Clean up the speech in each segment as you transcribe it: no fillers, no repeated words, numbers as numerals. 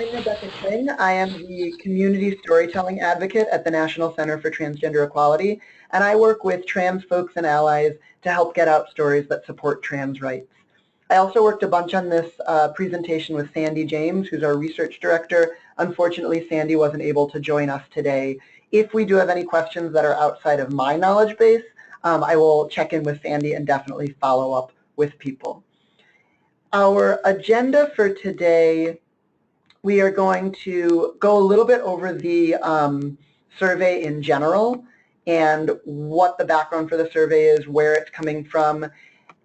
I'm Rebecca Kling. I am the Community Storytelling Advocate at the National Center for Transgender Equality, and I work with trans folks and allies to help get out stories that support trans rights. I also worked a bunch on this presentation with Sandy James, who's our research director. Unfortunately, Sandy wasn't able to join us today. If we do have any questions that are outside of my knowledge base, I will check in with Sandy and definitely follow up with people. Our agenda for today, we are going to go a little bit over the survey in general and what the background for the survey is, where it's coming from,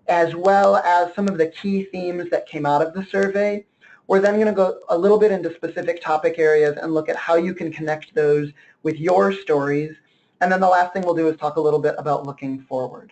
as well as some of the key themes that came out of the survey. We're then going to go a little bit into specific topic areas and look at how you can connect those with your stories. And then the last thing we'll do is talk a little bit about looking forward.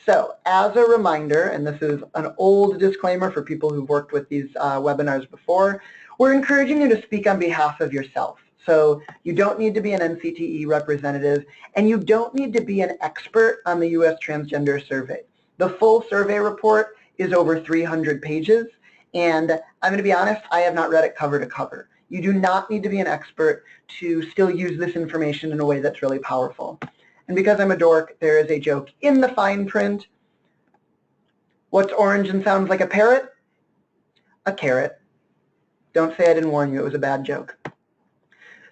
So as a reminder, and this is an old disclaimer for people who've worked with these webinars before, we're encouraging you to speak on behalf of yourself. So you don't need to be an NCTE representative, and you don't need to be an expert on the US Transgender Survey. The full survey report is over 300 pages, and I'm going to be honest, I have not read it cover to cover. You do not need to be an expert to still use this information in a way that's really powerful. And because I'm a dork, there is a joke in the fine print. What's orange and sounds like a parrot? A carrot. Don't say I didn't warn you, it was a bad joke.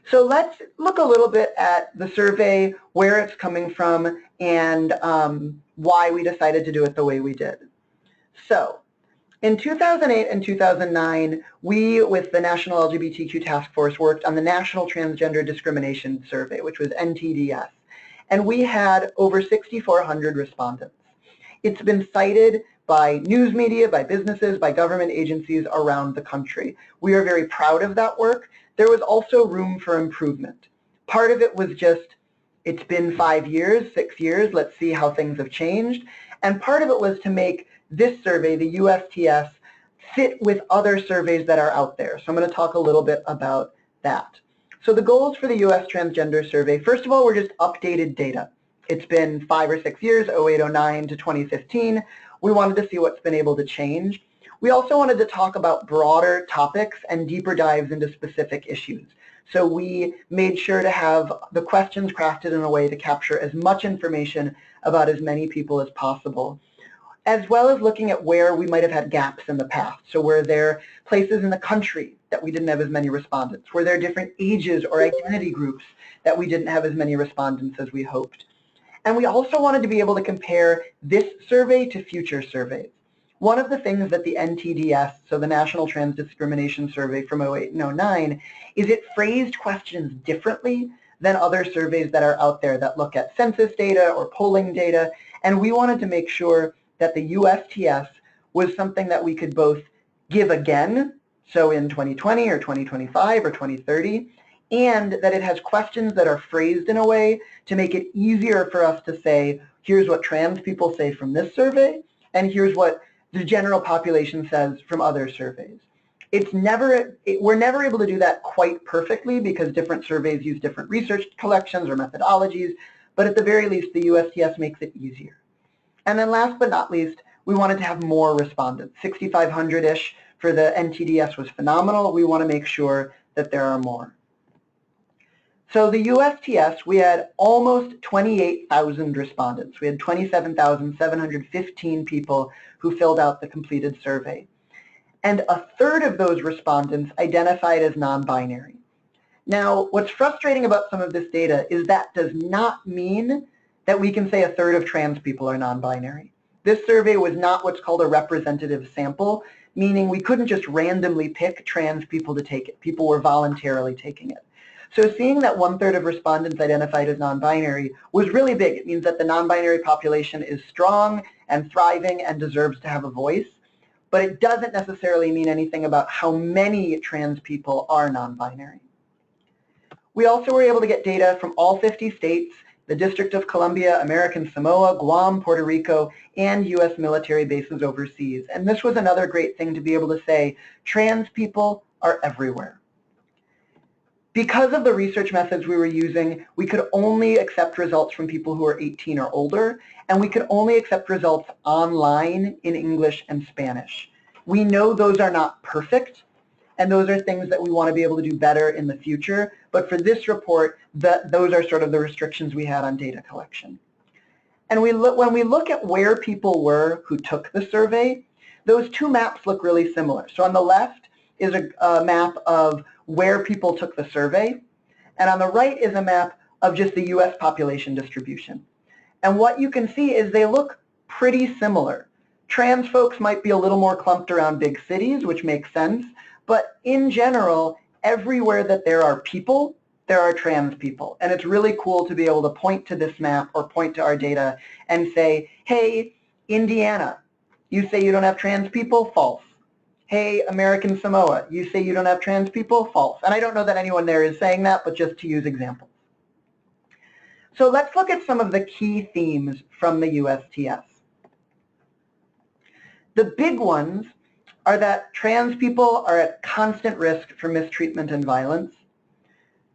So let's look a little bit at the survey, where it's coming from, and why we decided to do it the way we did. So in 2008 and 2009, we, with the National LGBTQ Task Force, worked on the National Transgender Discrimination Survey, which was NTDS. And we had over 6,400 respondents. It's been cited by news media, by businesses, by government agencies around the country. We are very proud of that work. There was also room for improvement. Part of it was just, it's been 5 years, 6 years, let's see how things have changed. And part of it was to make this survey, the USTS, fit with other surveys that are out there. So I'm going to talk a little bit about that. So the goals for the US Transgender Survey, first of all, were just updated data. It's been 5 or 6 years, 08, 09 to 2015. We wanted to see what's been able to change. We also wanted to talk about broader topics and deeper dives into specific issues. So we made sure to have the questions crafted in a way to capture as much information about as many people as possible, as well as looking at where we might have had gaps in the past. So were there places in the country that we didn't have as many respondents? Were there different ages or identity groups that we didn't have as many respondents as we hoped? And we also wanted to be able to compare this survey to future surveys. One of the things that the NTDS, so the National Trans Discrimination Survey from 08 and 09, is it phrased questions differently than other surveys that are out there that look at census data or polling data. And we wanted to make sure that the USTS was something that we could both give again, so in 2020 or 2025 or 2030, and that it has questions that are phrased in a way to make it easier for us to say, here's what trans people say from this survey, and here's what the general population says from other surveys. We're never able to do that quite perfectly because different surveys use different research collections or methodologies, but at the very least, the USTS makes it easier. And then last but not least, we wanted to have more respondents. 6,500-ish for the NTDS was phenomenal. We want to make sure that there are more. So the USTS, we had almost 28,000 respondents. We had 27,715 people who filled out the completed survey. And a third of those respondents identified as non-binary. Now, what's frustrating about some of this data is that does not mean that we can say a third of trans people are non-binary. This survey was not what's called a representative sample, meaning we couldn't just randomly pick trans people to take it. People were voluntarily taking it. So seeing that 1/3 of respondents identified as non-binary was really big. It means that the non-binary population is strong and thriving and deserves to have a voice, but it doesn't necessarily mean anything about how many trans people are non-binary. We also were able to get data from all 50 states, the District of Columbia, American Samoa, Guam, Puerto Rico, and US military bases overseas. And this was another great thing to be able to say, trans people are everywhere. Because of the research methods we were using, we could only accept results from people who are 18 or older, and we could only accept results online in English and Spanish. We know those are not perfect, and those are things that we want to be able to do better in the future. But for this report, those are sort of the restrictions we had on data collection. And when we look at where people were who took the survey, those two maps look really similar. So on the left is a map of where people took the survey, and on the right is a map of just the US population distribution. And what you can see is they look pretty similar. Trans folks might be a little more clumped around big cities, which makes sense, but in general, everywhere that there are people, there are trans people. And it's really cool to be able to point to this map or point to our data and say, hey, Indiana, you say you don't have trans people? False. Hey, American Samoa, you say you don't have trans people? False. And I don't know that anyone there is saying that, but just to use examples. So let's look at some of the key themes from the USTS. The big ones are that trans people are at constant risk for mistreatment and violence.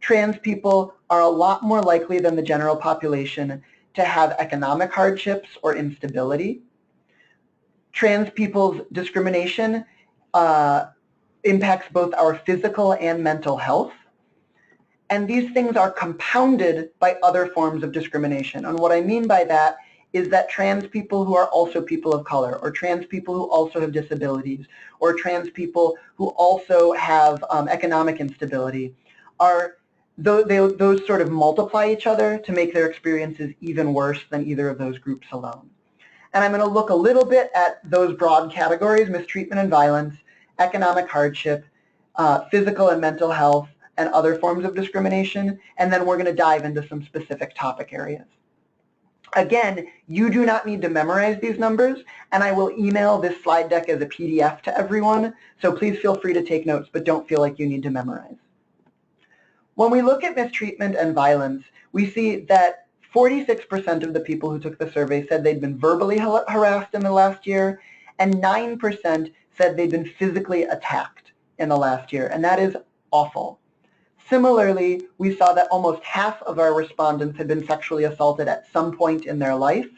Trans people are a lot more likely than the general population to have economic hardships or instability. Trans people's discrimination impacts both our physical and mental health. And these things are compounded by other forms of discrimination. And what I mean by that is that trans people who are also people of color, or trans people who also have disabilities, or trans people who also have economic instability, those sort of multiply each other to make their experiences even worse than either of those groups alone. And I'm going to look a little bit at those broad categories: mistreatment and violence, economic hardship, physical and mental health, and other forms of discrimination, and then we're going to dive into some specific topic areas. Again, you do not need to memorize these numbers, and I will email this slide deck as a PDF to everyone, so please feel free to take notes, but don't feel like you need to memorize. When we look at mistreatment and violence, we see that 46% of the people who took the survey said they'd been verbally harassed in the last year, and 9% said they'd been physically attacked in the last year, and that is awful. Similarly, we saw that almost half of our respondents had been sexually assaulted at some point in their life,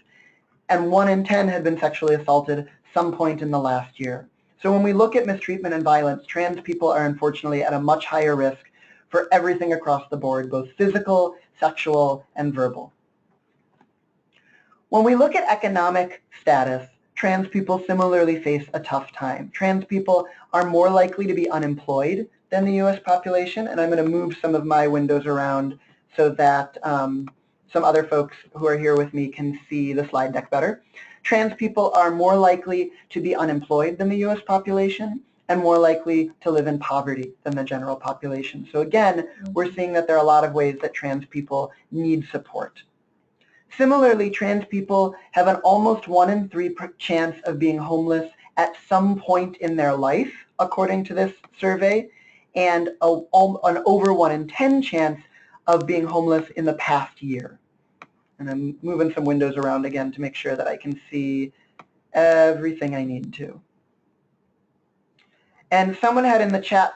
and 1 in 10 had been sexually assaulted some point in the last year. So when we look at mistreatment and violence, trans people are unfortunately at a much higher risk for everything across the board, both physical, sexual, and verbal. When we look at economic status, trans people similarly face a tough time. Trans people are more likely to be unemployed than the US population, and I'm going to move some of my windows around so that some other folks who are here with me can see the slide deck better. Trans people are more likely to be unemployed than the US population and more likely to live in poverty than the general population. So again, we're seeing that there are a lot of ways that trans people need support. Similarly, trans people have an almost 1 in 3 chance of being homeless at some point in their life, according to this survey, and an over 1 in 10 chance of being homeless in the past year. And I'm moving some windows around again to make sure that I can see everything I need to. And someone had in the chat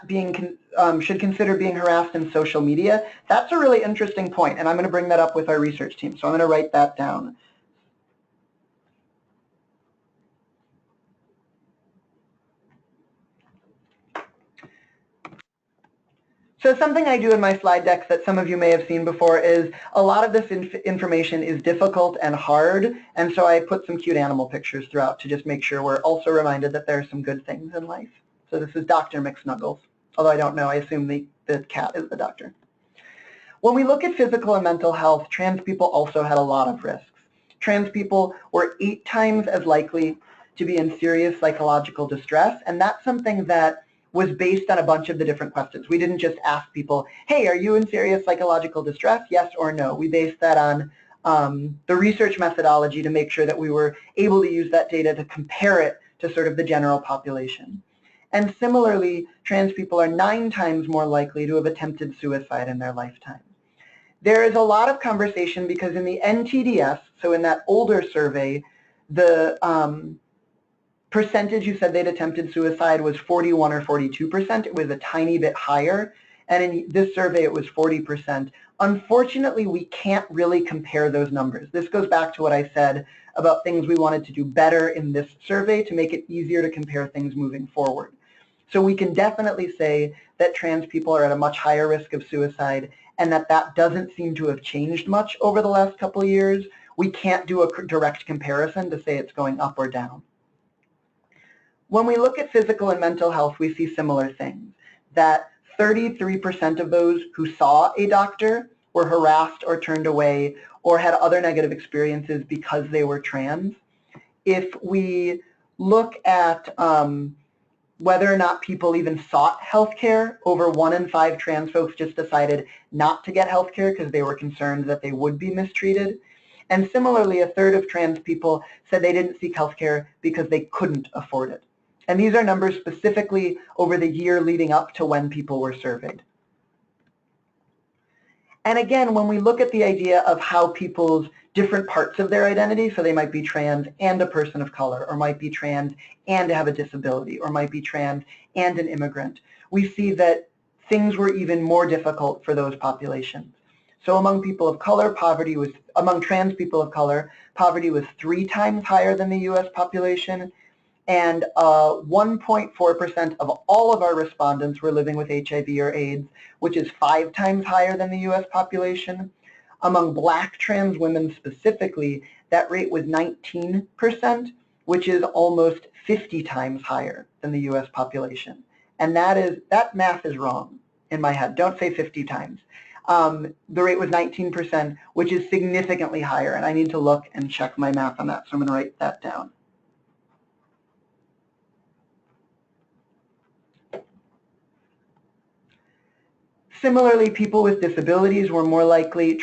should consider being harassed in social media. That's a really interesting point, and I'm going to bring that up with our research team. So I'm going to write that down. So something I do in my slide decks that some of you may have seen before is a lot of this information is difficult and hard, and so I put some cute animal pictures throughout to just make sure we're also reminded that there are some good things in life. So this is Dr. McSnuggles, although I don't know, I assume the cat is the doctor. When we look at physical and mental health, trans people also had a lot of risks. Trans people were 8 times as likely to be in serious psychological distress, and that's something that was based on a bunch of the different questions. We didn't just ask people, hey, are you in serious psychological distress, yes or no? We based that on the research methodology to make sure that we were able to use that data to compare it to sort of the general population. And similarly, trans people are 9 times more likely to have attempted suicide in their lifetime. There is a lot of conversation because in the NTDS, so in that older survey, the percentage who said they'd attempted suicide was 41 or 42%. It was a tiny bit higher. And in this survey, it was 40%. Unfortunately, we can't really compare those numbers. This goes back to what I said about things we wanted to do better in this survey to make it easier to compare things moving forward. So we can definitely say that trans people are at a much higher risk of suicide, and that doesn't seem to have changed much over the last couple of years. We can't do a direct comparison to say it's going up or down. When we look at physical and mental health, we see similar things, that 33% of those who saw a doctor were harassed or turned away or had other negative experiences because they were trans. If we look at whether or not people even sought health care, over 1 in 5 trans folks just decided not to get health care because they were concerned that they would be mistreated. And similarly, 1/3 of trans people said they didn't seek health care because they couldn't afford it. And these are numbers specifically over the year leading up to when people were surveyed. And again, when we look at the idea of how people's different parts of their identity, so they might be trans and a person of color, or might be trans and have a disability, or might be trans and an immigrant, we see that things were even more difficult for those populations. So among people of color, among trans people of color, poverty was 3 times higher than the US population, and 1.4% of all of our respondents were living with HIV or AIDS, which is 5 times higher than the US population. Among Black trans women specifically, that rate was 19%, which is almost 50 times higher than the US population. And that math is wrong in my head. Don't say 50 times. The rate was 19%, which is significantly higher, and I need to look and check my math on that, so I'm going to write that down. Similarly, trans people with disabilities were more likely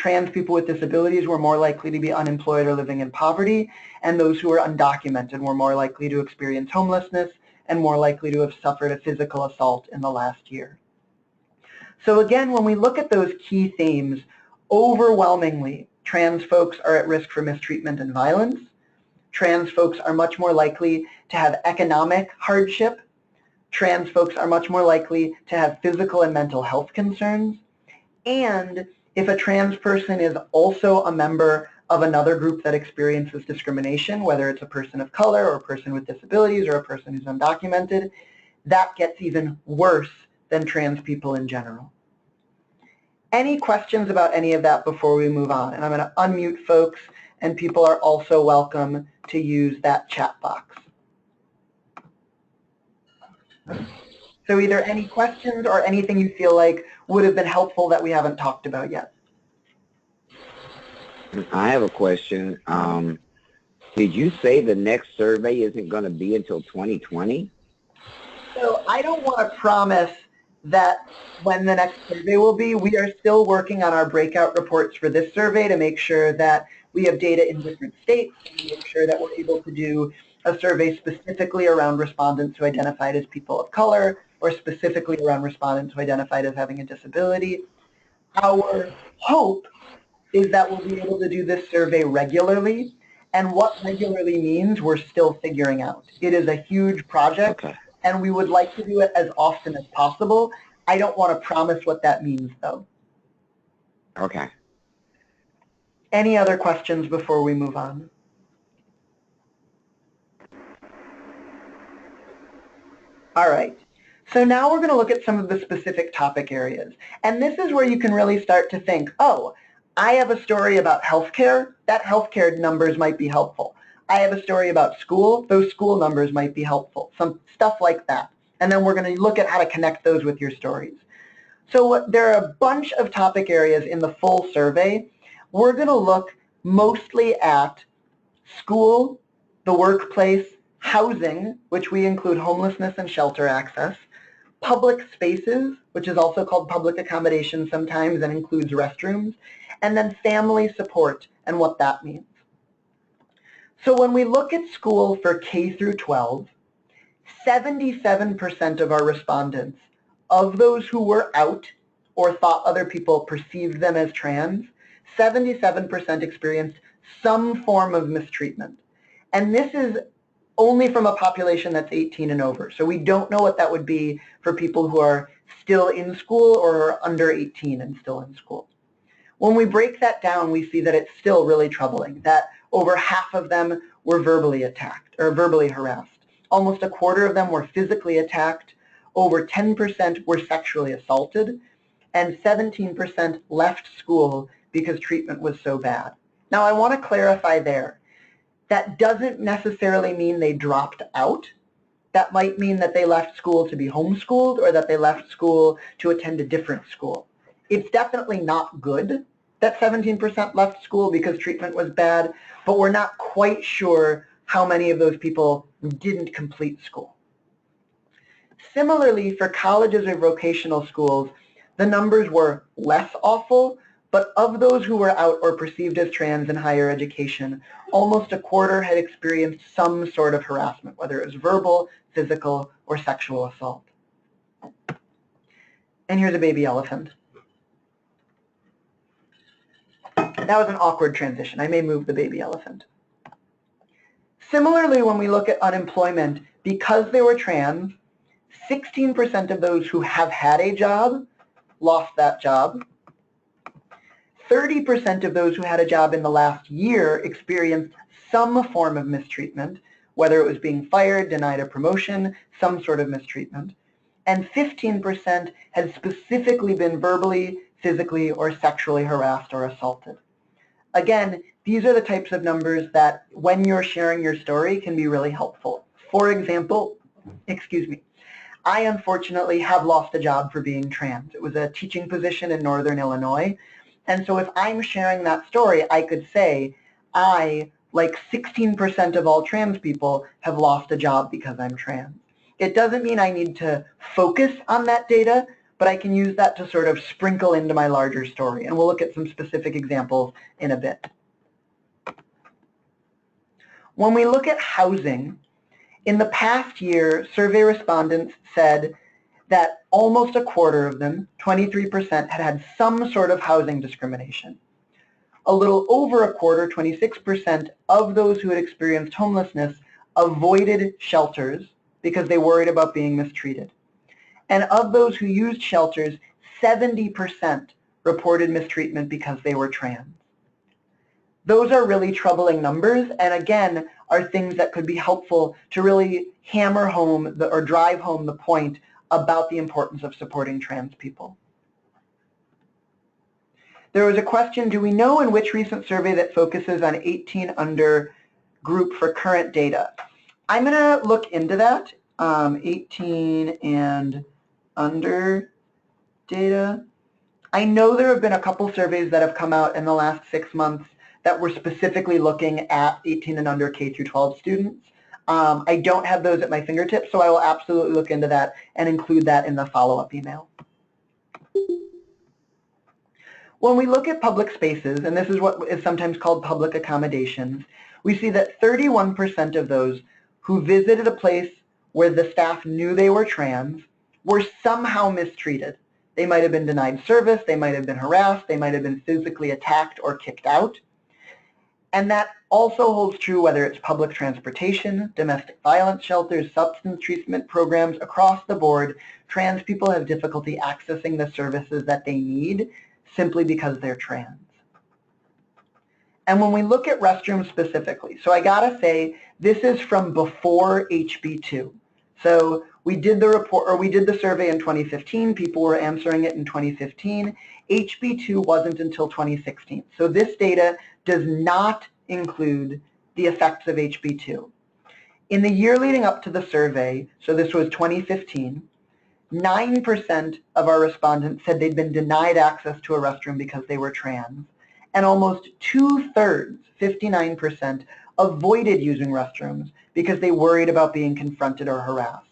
to be unemployed or living in poverty, and those who were undocumented were more likely to experience homelessness and more likely to have suffered a physical assault in the last year. So again, when we look at those key themes, overwhelmingly, trans folks are at risk for mistreatment and violence. Trans folks are much more likely to have economic hardship. Trans folks are much more likely to have physical and mental health concerns. And if a trans person is also a member of another group that experiences discrimination, whether it's a person of color or a person with disabilities or a person who's undocumented, that gets even worse than trans people in general. Any questions about any of that before we move on? And I'm going to unmute folks, and people are also welcome to use that chat box. So either any questions or anything you feel like would have been helpful that we haven't talked about yet. I have a question. Did you say the next survey isn't going to be until 2020? So I don't want to promise that when the next survey will be. We are still working on our breakout reports for this survey to make sure that we have data in different states, and make sure that we're able to do a survey specifically around respondents who identified as people of color, or specifically around respondents who identified as having a disability. Our hope is that we'll be able to do this survey regularly, and what regularly means we're still figuring out. It is a huge project, okay, and we would like to do it as often as possible. I don't want to promise what that means, though. Okay. Any other questions before we move on? All right. So now we're going to look at some of the specific topic areas. And this is where you can really start to think, oh, I have a story about healthcare. That healthcare numbers might be helpful. I have a story about school. Those school numbers might be helpful. Some stuff like that. And then we're going to look at how to connect those with your stories. So there are a bunch of topic areas in the full survey. We're going to look mostly at school, the workplace, housing, which we include homelessness and shelter access, public spaces, which is also called public accommodation sometimes and includes restrooms, and then family support and what that means. So when we look at school for K through 12, 77% of our respondents, of those who were out or thought other people perceived them as trans, 77% experienced some form of mistreatment. And this is only from a population that's 18 and over. So we don't know what that would be for people who are still in school or are under 18 and still in school. When we break that down, we see that it's still really troubling, that over half of them were verbally attacked or verbally harassed. Almost a quarter of them were physically attacked. over 10% were sexually assaulted, and 17% left school because treatment was so bad. Now, I want to clarify there. That doesn't necessarily mean they dropped out. That might mean that they left school to be homeschooled or that they left school to attend a different school. It's definitely not good that 17% left school because treatment was bad, but we're not quite sure how many of those people didn't complete school. Similarly, for colleges or vocational schools, the numbers were less awful, but of those who were out or perceived as trans in higher education, almost a quarter had experienced some sort of harassment, whether it was verbal, physical, or sexual assault. And here's a baby elephant. That was an awkward transition. I may move the baby elephant. Similarly, when we look at unemployment, because they were trans, 16% of those who have had a job lost that job. 30% of those who had a job in the last year experienced some form of mistreatment, whether it was being fired, denied a promotion, some sort of mistreatment. And 15% had specifically been verbally, physically, or sexually harassed or assaulted. Again, these are the types of numbers that, when you're sharing your story, can be really helpful. For example, I unfortunately have lost a job for being trans. It was a teaching position in Northern Illinois. And so if I'm sharing that story, I could say, I, like 16% of all trans people, have lost a job because I'm trans. It doesn't mean I need to focus on that data, but I can use that to sort of sprinkle into my larger story. And we'll look at some specific examples in a bit. When we look at housing, in the past year, survey respondents said that almost a quarter of them, 23%, had had some sort of housing discrimination. A little over a quarter, 26%, of those who had experienced homelessness avoided shelters because they worried about being mistreated. And of those who used shelters, 70% reported mistreatment because they were trans. Those are really troubling numbers, and again, are things that could be helpful to really hammer home or drive home the point about the importance of supporting trans people. There was a question, do we know in which recent survey that focuses on 18 under group for current data? I'm going to look into that, 18 and under data. I know there have been a couple surveys that have come out in the last 6 months that were specifically looking at 18 and under K through 12 students. I don't have those at my fingertips, so I will absolutely look into that and include that in the follow-up email. When we look at public spaces, and this is what is sometimes called public accommodations, we see that 31% of those who visited a place where the staff knew they were trans were somehow mistreated. They might have been denied service, they might have been harassed, they might have been physically attacked or kicked out. And that also holds true whether it's public transportation, domestic violence shelters, substance treatment programs. Across the board, trans people have difficulty accessing the services that they need simply because they're trans. And when we look at restrooms specifically, so I gotta say, this is from before HB2. So we did the report, or we did the survey in 2015. People were answering it in 2015. HB2 wasn't until 2016. So this data does not include the effects of HB2. In the year leading up to the survey, so this was 2015, 9% of our respondents said they'd been denied access to a restroom because they were trans, and almost 2/3, 59%, avoided using restrooms because they worried about being confronted or harassed.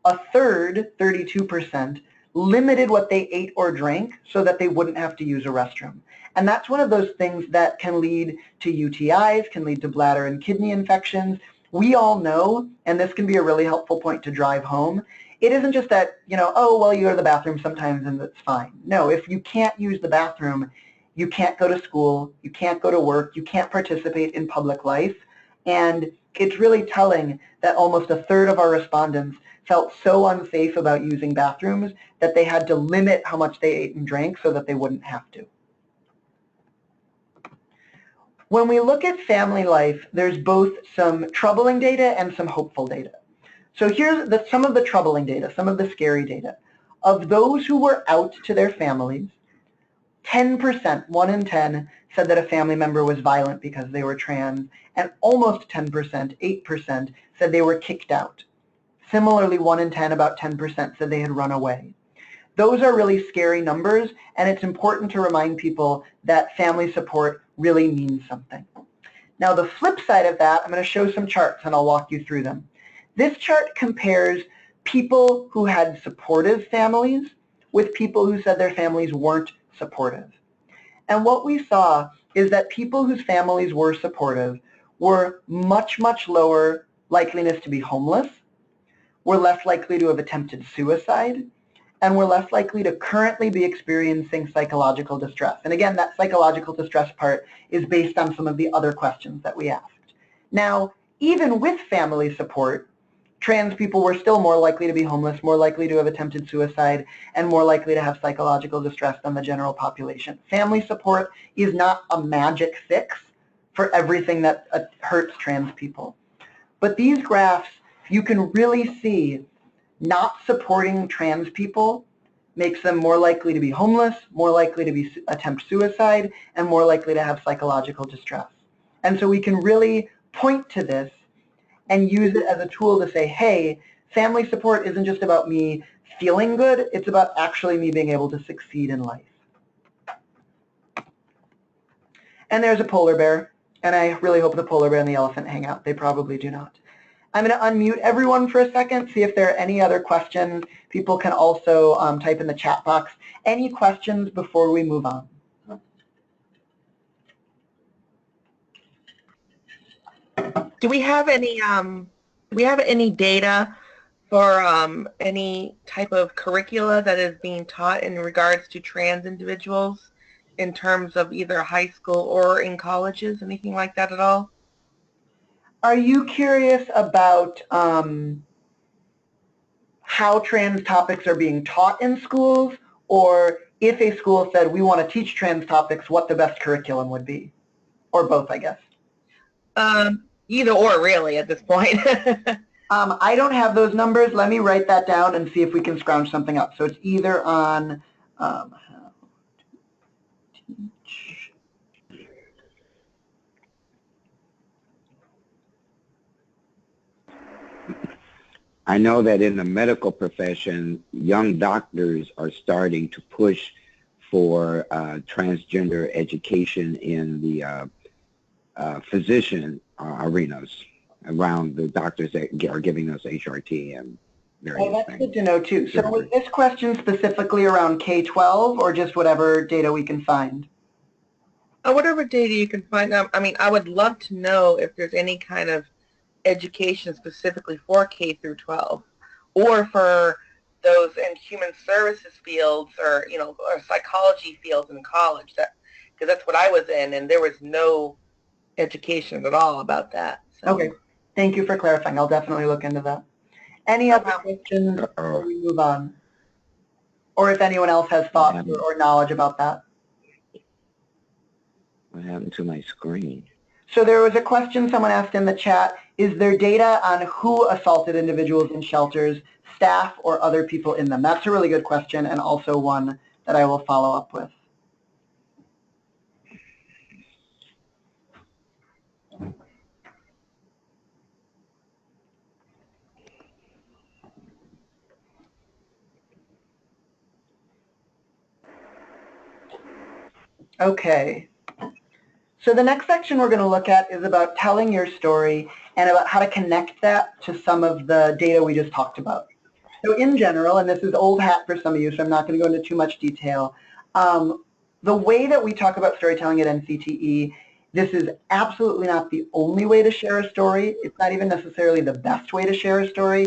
A third, 32%, limited what they ate or drank so that they wouldn't have to use a restroom. And that's one of those things that can lead to UTIs, can lead to bladder and kidney infections. We all know, and this can be a really helpful point to drive home, it isn't just that, oh, well, you go to the bathroom sometimes and it's fine. No, if you can't use the bathroom, you can't go to school, you can't go to work, you can't participate in public life. And it's really telling that almost a third of our respondents felt so unsafe about using bathrooms that they had to limit how much they ate and drank so that they wouldn't have to. When we look at family life, there's both some troubling data and some hopeful data. So here's some of the troubling data, some of the scary data. Of those who were out to their families, 10%, 1 in 10, said that a family member was violent because they were trans, and almost 10%, 8%, said they were kicked out. Similarly, 1 in 10, about 10%, said they had run away. Those are really scary numbers, and it's important to remind people that family support really means something. Now, the flip side of that, I'm going to show some charts, and I'll walk you through them. This chart compares people who had supportive families with people who said their families weren't supportive. And what we saw is that people whose families were supportive were much, much lower likeliness to be homeless, were less likely to have attempted suicide, and were less likely to currently be experiencing psychological distress. And again, that psychological distress part is based on some of the other questions that we asked. Now, even with family support, trans people were still more likely to be homeless, more likely to have attempted suicide, and more likely to have psychological distress than the general population. Family support is not a magic fix for everything that hurts trans people. But these graphs, you can really see not supporting trans people makes them more likely to be homeless, more likely to attempt suicide, and more likely to have psychological distress. And so we can really point to this and use it as a tool to say, hey, family support isn't just about me feeling good, it's about actually me being able to succeed in life. And there's a polar bear, and I really hope the polar bear and the elephant hang out. They probably do not. I'm going to unmute everyone for a second, see if there are any other questions. People can also type in the chat box. Any questions before we move on? Do we have any data for any type of curricula that is being taught in regards to trans individuals in terms of either high school or in colleges, anything like that at all? Are you curious about how trans topics are being taught in schools, or if a school said we want to teach trans topics, what the best curriculum would be? Or both, I guess. Either or, really, at this point. I don't have those numbers. Let me write that down and see if we can scrounge something up. So it's either on how to teach. I know that in the medical profession, young doctors are starting to push for transgender education in the physician arenas around the doctors that are giving us HRT and various that's things. good to know too. So was this question specifically around K-12 or just whatever data we can find? Whatever data you can find. I mean, I would love to know if there's any kind of education specifically for K through 12 or for those in human services fields or, you know, or psychology fields in college, because that's what I was in, and there was no education at all about that. So. Okay. Thank you for clarifying. I'll definitely look into that. Any other questions before we move on? Or if anyone else has thoughts or knowledge about that? What happened to my screen? So there was a question someone asked in the chat, is there data on who assaulted individuals in shelters, staff or other people in them? That's a really good question and also one that I will follow up with. Okay. So the next section we're going to look at is about telling your story and about how to connect that to some of the data we just talked about. So in general, and this is old hat for some of you, so I'm not going to go into too much detail, the way that we talk about storytelling at NCTE, this is absolutely not the only way to share a story. It's not even necessarily the best way to share a story,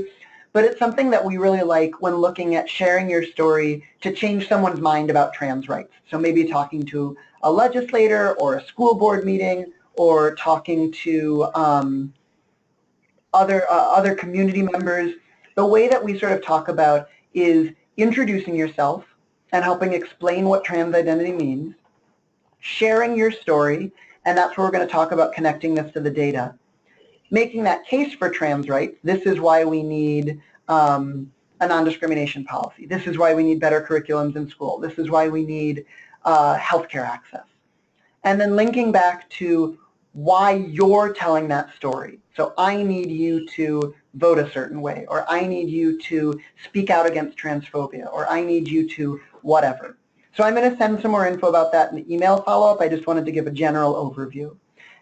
but it's something that we really like when looking at sharing your story to change someone's mind about trans rights. So maybe talking to a legislator or a school board meeting or talking to other community members. The way that we sort of talk about is introducing yourself and helping explain what trans identity means, sharing your story, and that's where we're going to talk about connecting this to the data. making that case for trans rights. This is why we need a non-discrimination policy. This is why we need better curriculums in school. This is why we need healthcare access. And then linking back to why you're telling that story. So I need you to vote a certain way, or I need you to speak out against transphobia, or I need you to whatever. So I'm going to send some more info about that in the email follow-up. I just wanted to give a general overview.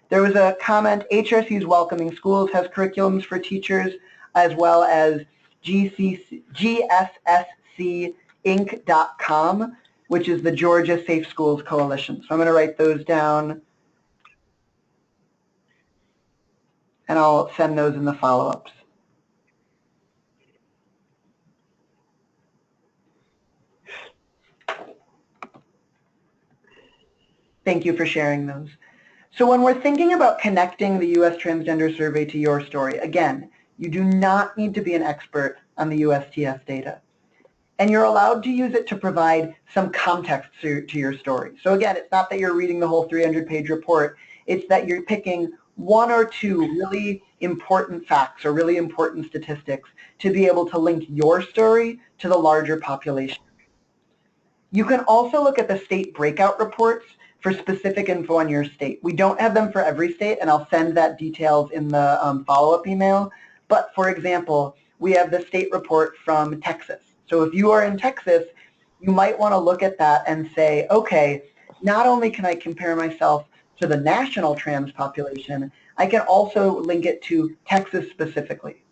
There was a comment, HRC's Welcoming Schools has curriculums for teachers, as well as GSSCinc.com, which is the Georgia Safe Schools Coalition. So I'm going to write those down, and I'll send those in the follow-ups. Thank you for sharing those. So when we're thinking about connecting the US Transgender Survey to your story, again, you do not need to be an expert on the USTS data. And you're allowed to use it to provide some context to your story. So again, it's not that you're reading the whole 300-page report. It's that you're picking one or two really important facts or really important statistics to be able to link your story to the larger population. You can also look at the state breakout reports for specific info on your state. We don't have them for every state, and I'll send that details in the follow-up email. But for example, we have the state report from Texas. So if you are in Texas, you might want to look at that and say, okay, not only can I compare myself to the national trans population, I can also link it to Texas specifically,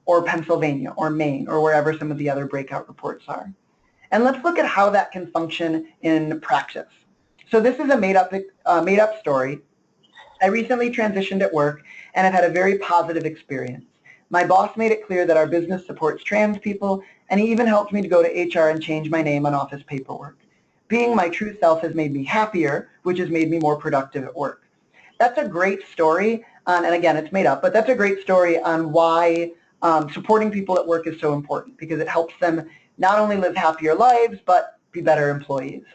or Pennsylvania, or Maine, or wherever some of the other breakout reports are. And let's look at how that can function in practice. So this is a made-up story. I recently transitioned at work, and I've had a very positive experience. My boss made it clear that our business supports trans people, and he even helped me to go to HR and change my name on office paperwork. Being my true self has made me happier, which has made me more productive at work. That's a great story, and again, it's made up, but that's a great story on why supporting people at work is so important, because it helps them not only live happier lives, but be better employees.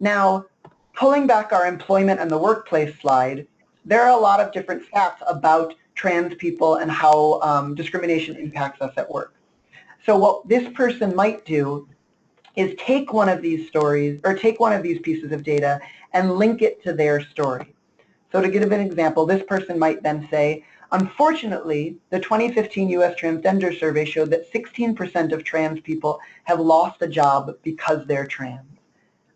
Now, pulling back our employment and the workplace slide, there are a lot of different stats about trans people and how discrimination impacts us at work. So what this person might do is take one of these stories, or take one of these pieces of data and link it to their story. So to give an example, this person might then say, unfortunately, the 2015 US Transgender Survey showed that 16% of trans people have lost a job because they're trans.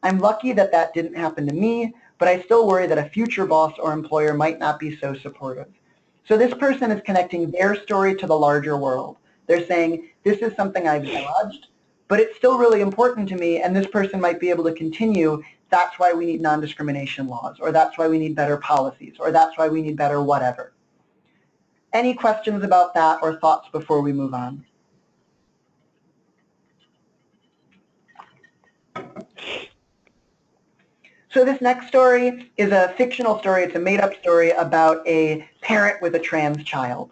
I'm lucky that that didn't happen to me, but I still worry that a future boss or employer might not be so supportive. So this person is connecting their story to the larger world. They're saying, this is something I've dodged, but it's still really important to me, and this person might be able to continue. That's why we need non-discrimination laws, or that's why we need better policies, or that's why we need better whatever. Any questions about that or thoughts before we move on? So this next story is a fictional story. It's a made-up story about a parent with a trans child.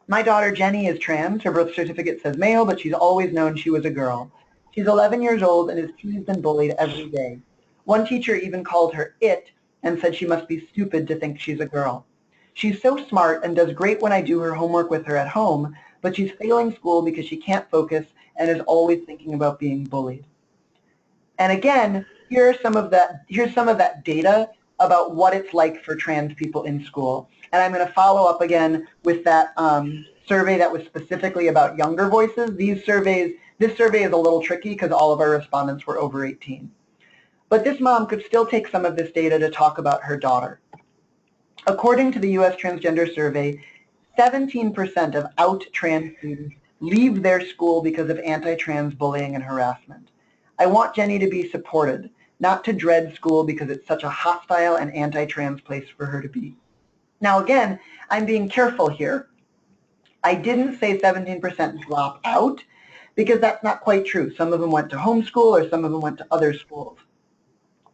My daughter Jenny is trans. Her birth certificate says male, but she's always known she was a girl. She's 11 years old and is teased and bullied every day. One teacher even called her it and said she must be stupid to think she's a girl. She's so smart and does great when I do her homework with her at home, but she's failing school because she can't focus and is always thinking about being bullied. And again, here's some of that data about what it's like for trans people in school. And I'm going to follow up again with that survey that was specifically about younger voices. This survey is a little tricky because all of our respondents were over 18. But this mom could still take some of this data to talk about her daughter. According to the US Transgender Survey, 17% of out trans students leave their school because of anti-trans bullying and harassment. I want Jenny to be supported, not to dread school because it's such a hostile and anti-trans place for her to be. Now again, I'm being careful here. I didn't say 17% drop out because that's not quite true. Some of them went to homeschool or some of them went to other schools.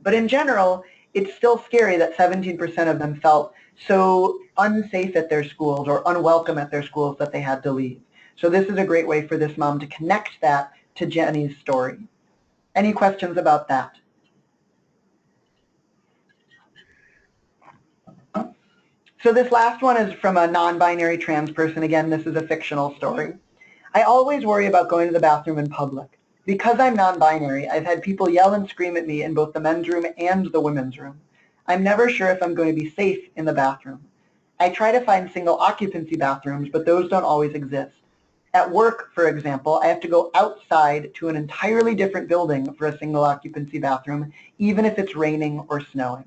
But in general, it's still scary that 17% of them felt so unsafe at their schools or unwelcome at their schools that they had to leave. So this is a great way for this mom to connect that to Jenny's story. Any questions about that? So this last one is from a non-binary trans person. Again, this is a fictional story. I always worry about going to the bathroom in public. Because I'm non-binary, I've had people yell and scream at me in both the men's room and the women's room. I'm never sure if I'm going to be safe in the bathroom. I try to find single occupancy bathrooms, but those don't always exist. At work, for example, I have to go outside to an entirely different building for a single occupancy bathroom, even if it's raining or snowing.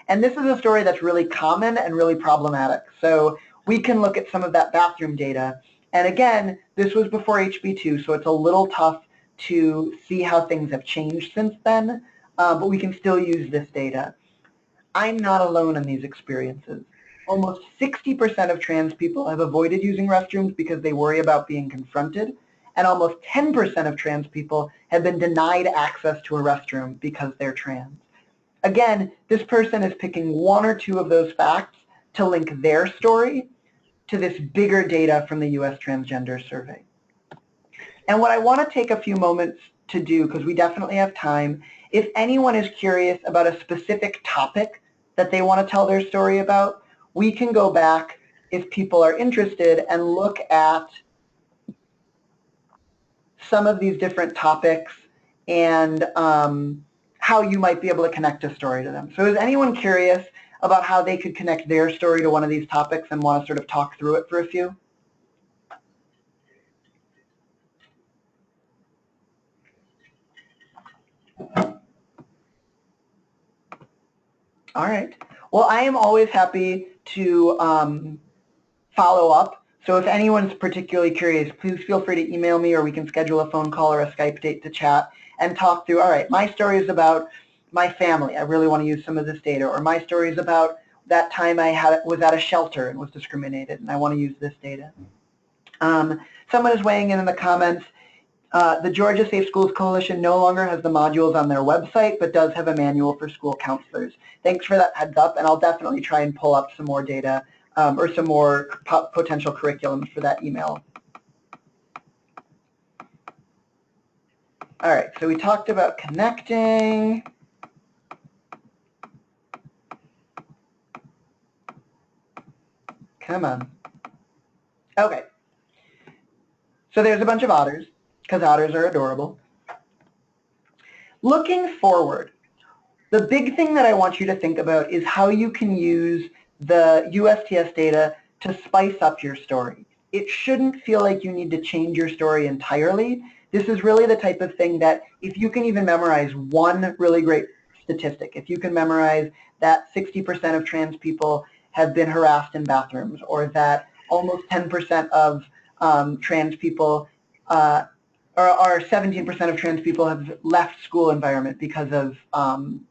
And this is a story that's really common and really problematic. So we can look at some of that bathroom data. And again, this was before HB2, so it's a little tough to see how things have changed since then, but we can still use this data. I'm not alone in these experiences. Almost 60% of trans people have avoided using restrooms because they worry about being confronted, and almost 10% of trans people have been denied access to a restroom because they're trans. Again, this person is picking one or two of those facts to link their story to this bigger data from the US Transgender Survey. And what I want to take a few moments to do, because we definitely have time, if anyone is curious about a specific topic that they want to tell their story about, we can go back, if people are interested, and look at some of these different topics and how you might be able to connect a story to them. So is anyone curious about how they could connect their story to one of these topics and want to sort of talk through it for a few? All right. Well, I am always happy to follow up. So if anyone's particularly curious, please feel free to email me, or we can schedule a phone call or a Skype date to chat and talk through, all right, my story is about my family. I really want to use some of this data. Or my story is about that time I was at a shelter and was discriminated, and I want to use this data. Someone is weighing in the comments. The Georgia Safe Schools Coalition no longer has the modules on their website, but does have a manual for school counselors. Thanks for that heads up, and I'll definitely try and pull up some more data or some more potential curriculums for that email. All right, so we talked about connecting. Come on. Okay. So there's a bunch of otters, because otters are adorable. Looking forward, the big thing that I want you to think about is how you can use the USTS data to spice up your story. It shouldn't feel like you need to change your story entirely. This is really the type of thing that if you can even memorize one really great statistic, if you can memorize that 60% of trans people have been harassed in bathrooms, or that almost 10% of trans people or 17% of trans people have left school environment because of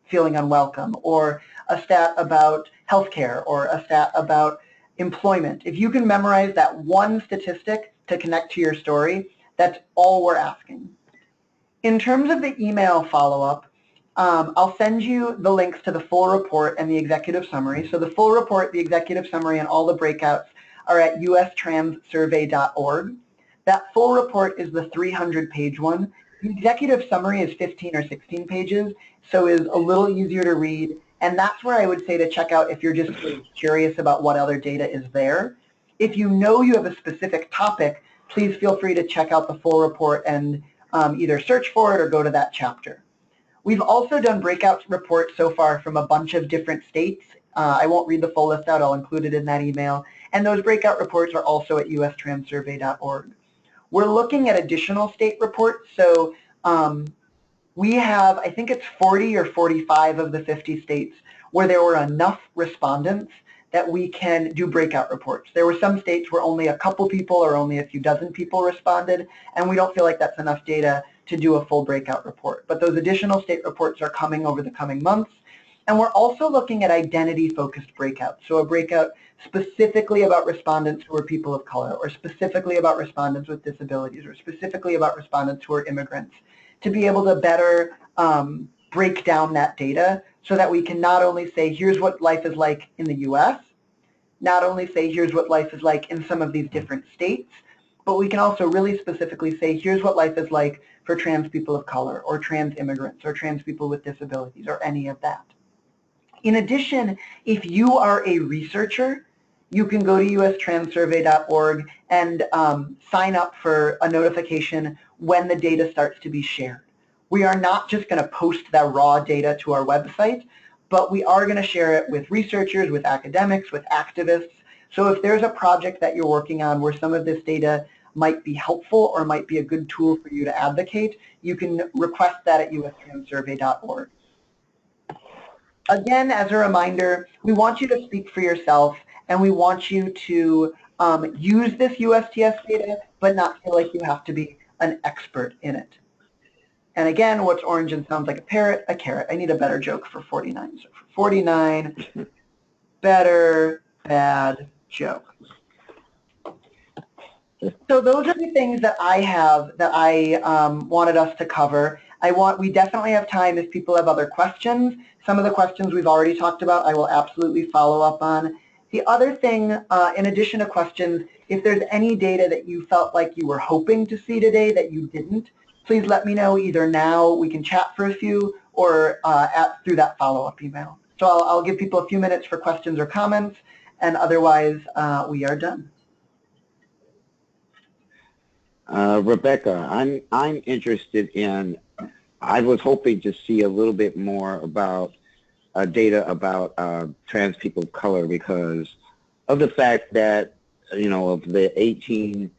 feeling unwelcome, or a stat about healthcare, or a stat about employment. If you can memorize that one statistic to connect to your story, that's all we're asking. In terms of the email follow-up, I'll send you the links to the full report and the executive summary. So the full report, the executive summary, and all the breakouts are at ustranssurvey.org. That full report is the 300-page one. The executive summary is 15 or 16 pages, so is a little easier to read. And that's where I would say to check out if you're just curious about what other data is there. If you know you have a specific topic, please feel free to check out the full report and either search for it or go to that chapter. We've also done breakout reports so far from a bunch of different states. I won't read the full list out. I'll include it in that email. And those breakout reports are also at ustranssurvey.org. We're looking at additional state reports. So we have, I think it's 40 or 45 of the 50 states where there were enough respondents that we can do breakout reports. There were some states where only a couple people or only a few dozen people responded, and we don't feel like that's enough data to do a full breakout report. But those additional state reports are coming over the coming months. And we're also looking at identity-focused breakouts. So a breakout specifically about respondents who are people of color, or specifically about respondents with disabilities, or specifically about respondents who are immigrants, to be able to better break down that data so that we can not only say, here's what life is like in the US, not only say, here's what life is like in some of these different states, but we can also really specifically say, here's what life is like for trans people of color, or trans immigrants, or trans people with disabilities, or any of that. In addition, if you are a researcher, you can go to ustranssurvey.org and sign up for a notification when the data starts to be shared. We are not just going to post that raw data to our website, but we are going to share it with researchers, with academics, with activists. So if there's a project that you're working on where some of this data might be helpful or might be a good tool for you to advocate, you can request that at ustranssurvey.org. Again, as a reminder, we want you to speak for yourself, and we want you to use this USTS data, but not feel like you have to be an expert in it. And again, what's orange and sounds like a parrot? A carrot. I need a better joke for 49. So for 49, better, bad joke. So those are the things that I have that I wanted us to cover. We definitely have time if people have other questions. Some of the questions we've already talked about, I will absolutely follow up on. The other thing, in addition to questions, if there's any data that you felt like you were hoping to see today that you didn't, please let me know either now, we can chat for a few, or through that follow-up email. So I'll give people a few minutes for questions or comments, and otherwise we are done. Rebecca, I'm interested in, I was hoping to see a little bit more about data about trans people of color, because of the fact that, you know, of the 18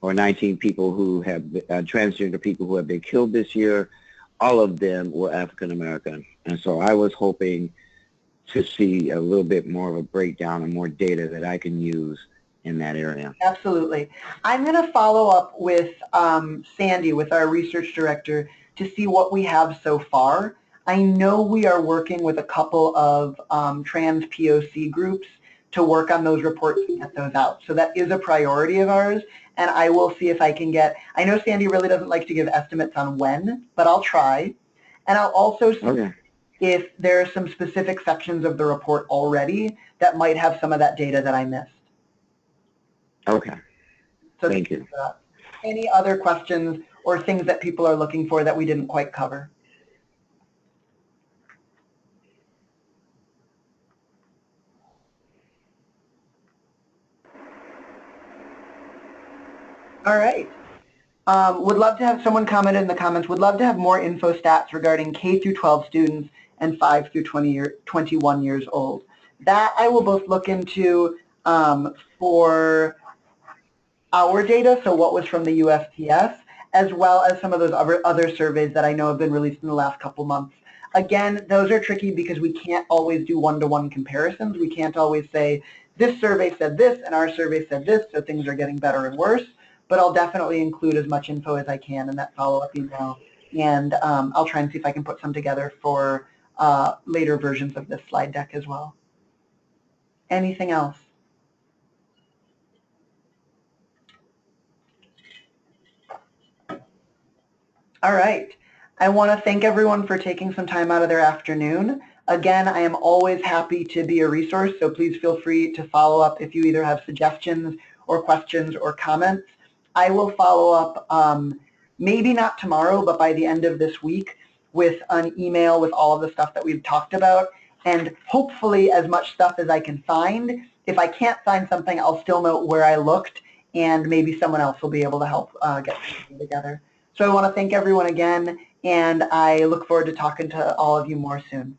or 19 people who have, transgender people who have been killed this year, all of them were African American. And so I was hoping to see a little bit more of a breakdown and more data that I can use in that area. Absolutely. I'm going to follow up with Sandy, with our research director, to see what we have so far. I know we are working with a couple of trans POC groups to work on those reports and get those out. So that is a priority of ours, and I will see if I can get, I know Sandy really doesn't like to give estimates on when, but I'll try. And I'll also see if there are some specific sections of the report already that might have some of that data that I missed. Okay. So thank you. Any other questions or things that people are looking for that we didn't quite cover? All right. Would love to have someone comment in the comments. Would love to have more info stats regarding K through 12 students and 5 through 21 years old. That I will both look into for our data, so what was from the USTS, as well as some of those other surveys that I know have been released in the last couple months. Again, those are tricky because we can't always do one-to-one comparisons. We can't always say, this survey said this and our survey said this, so things are getting better and worse. But I'll definitely include as much info as I can in that follow-up email. And I'll try and see if I can put some together for later versions of this slide deck as well. Anything else? All right. I want to thank everyone for taking some time out of their afternoon. Again, I am always happy to be a resource, so please feel free to follow up if you either have suggestions or questions or comments. I will follow up, maybe not tomorrow, but by the end of this week with an email with all of the stuff that we've talked about, and hopefully as much stuff as I can find. If I can't find something, I'll still note where I looked, and maybe someone else will be able to help get something together. So I want to thank everyone again, and I look forward to talking to all of you more soon.